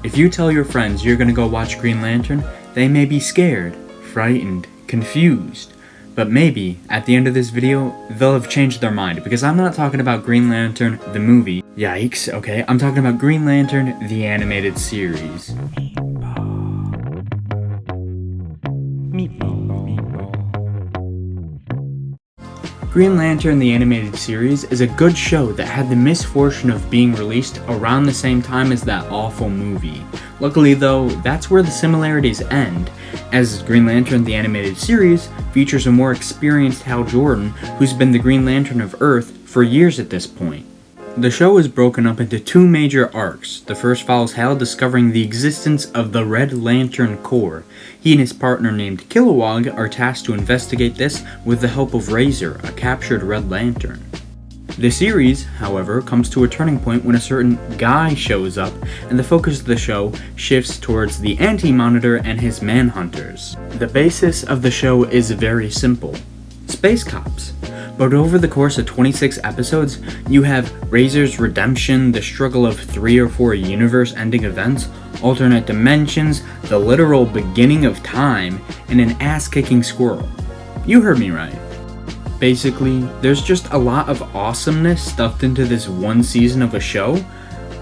If you tell your friends you're gonna go watch Green Lantern, they may be scared, frightened, confused. But maybe, at the end of this video, they'll have changed their mind, because I'm not talking about Green Lantern, the movie. Yikes, okay? I'm talking about Green Lantern, the animated series. Green Lantern, the animated series, is a good show that had the misfortune of being released around the same time as that awful movie. Luckily though, that's where the similarities end, as Green Lantern, the animated series, features a more experienced Hal Jordan, who's been the Green Lantern of Earth for years at this point. The show is broken up into two major arcs. The first follows Hal discovering the existence of the Red Lantern Corps. He and his partner named Kilowog are tasked to investigate this with the help of Razer, a captured Red Lantern. The series, however, comes to a turning point when a certain guy shows up, and the focus of the show shifts towards the Anti-Monitor and his Manhunters. The basis of the show is very simple: space cops. But over the course of 26 episodes, you have Razor's redemption, the struggle of 3 or 4 universe-ending events, alternate dimensions, the literal beginning of time, and an ass-kicking squirrel. You heard me right. Basically, there's just a lot of awesomeness stuffed into this one season of a show,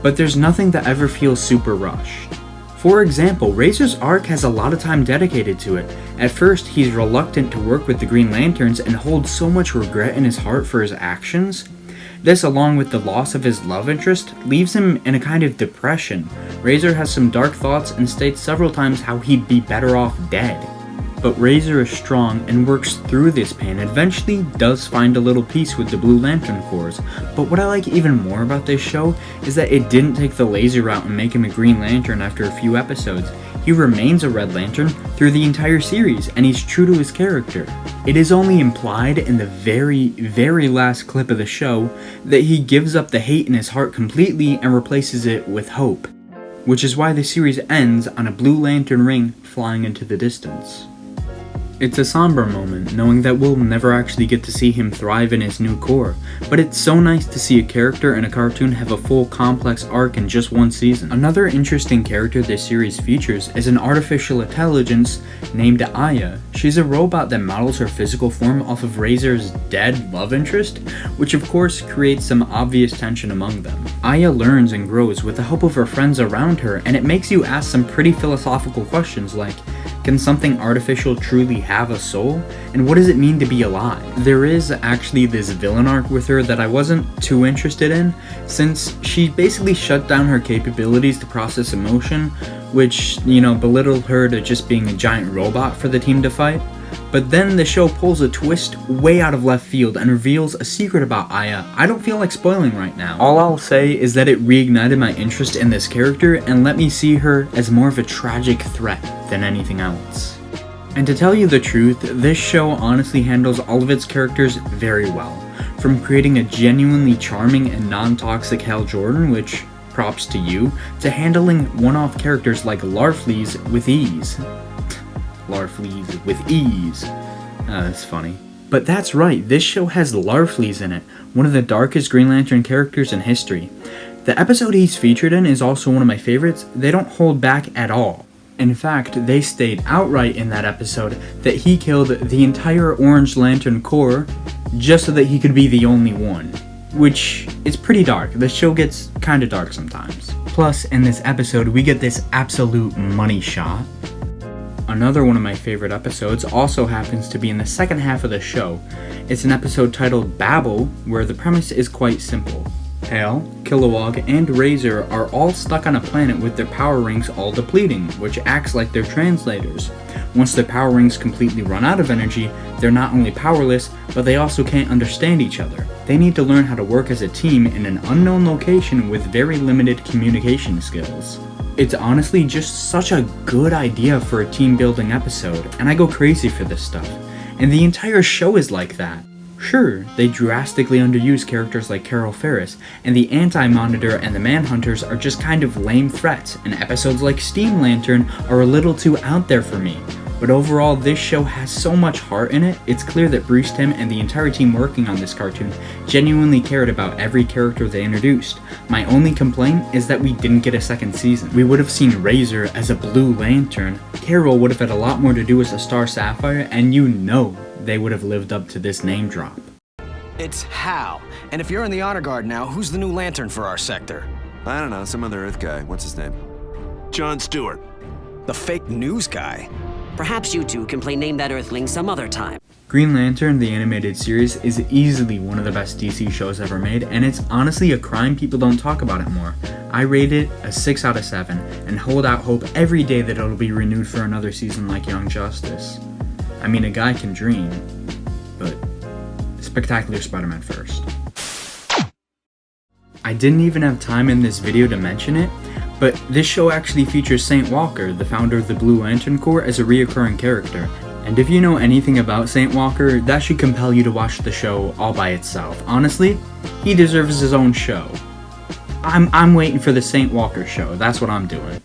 but there's nothing that ever feels super rushed. For example, Razor's arc has a lot of time dedicated to it. At first, he's reluctant to work with the Green Lanterns and holds so much regret in his heart for his actions. This, along with the loss of his love interest, leaves him in a kind of depression. Razor has some dark thoughts and states several times how he'd be better off dead. But Razor is strong and works through this pain and eventually does find a little peace with the Blue Lantern Corps. But what I like even more about this show is that it didn't take the lazy route and make him a Green Lantern after a few episodes. He remains a Red Lantern through the entire series, and he's true to his character. It is only implied in the very last clip of the show that he gives up the hate in his heart completely and replaces it with hope, which is why the series ends on a Blue Lantern ring flying into the distance. It's a somber moment, knowing that we'll never actually get to see him thrive in his new core, but it's so nice to see a character in a cartoon have a full complex arc in just one season. Another interesting character this series features is an artificial intelligence named Aya. She's a robot that models her physical form off of Razor's dead love interest, which of course creates some obvious tension among them. Aya learns and grows with the help of her friends around her, and it makes you ask some pretty philosophical questions like, can something artificial truly have a soul? And what does it mean to be alive? There is actually this villain arc with her that I wasn't too interested in, since she basically shut down her capabilities to process emotion, which, belittled her to just being a giant robot for the team to fight. But then the show pulls a twist way out of left field and reveals a secret about Aya I don't feel like spoiling right now. All I'll say is that it reignited my interest in this character and let me see her as more of a tragic threat than anything else. And to tell you the truth, this show honestly handles all of its characters very well. From creating a genuinely charming and non-toxic Hal Jordan, which, props to you, to handling one-off characters like Larfleeze with ease. Larfleeze with ease. That's funny. But that's right, this show has Larfleeze in it, one of the darkest Green Lantern characters in history. The episode he's featured in is also one of my favorites. They don't hold back at all. In fact, they stated outright in that episode that he killed the entire Orange Lantern Corps just so that he could be the only one. Which is pretty dark. The show gets kinda dark sometimes. Plus, in this episode, we get this absolute money shot. Another one of my favorite episodes also happens to be in the second half of the show. It's an episode titled Babel, where the premise is quite simple. Hal, Kilowog, and Razor are all stuck on a planet with their power rings all depleting, which acts like their translators. Once their power rings completely run out of energy, they're not only powerless, but they also can't understand each other. They need to learn how to work as a team in an unknown location with very limited communication skills. It's honestly just such a good idea for a team building episode, and I go crazy for this stuff. And the entire show is like that. Sure, they drastically underuse characters like Carol Ferris, and the Anti-Monitor and the Manhunters are just kind of lame threats, and episodes like Steam Lantern are a little too out there for me. But overall, this show has so much heart in it. It's clear that Bruce Timm and the entire team working on this cartoon genuinely cared about every character they introduced. My only complaint is that we didn't get a second season. We would have seen Razer as a Blue Lantern, Carol would have had a lot more to do as a Star Sapphire, and you know they would have lived up to this name drop. It's Hal. And if you're in the honor guard now, who's the new Lantern for our sector? I don't know, some other Earth guy. What's his name? John Stewart. The fake news guy? Perhaps you two can play Name That Earthling some other time. Green Lantern, the animated series, is easily one of the best DC shows ever made, and it's honestly a crime people don't talk about it more. I rate it a 6 out of 7, and hold out hope every day that it'll be renewed for another season like Young Justice. I mean, a guy can dream, but Spectacular Spider-Man first. I didn't even have time in this video to mention it, but this show actually features Saint Walker, the founder of the Blue Lantern Corps, as a reoccurring character. And if you know anything about Saint Walker, that should compel you to watch the show all by itself. Honestly, he deserves his own show. I'm waiting for the Saint Walker show, that's what I'm doing.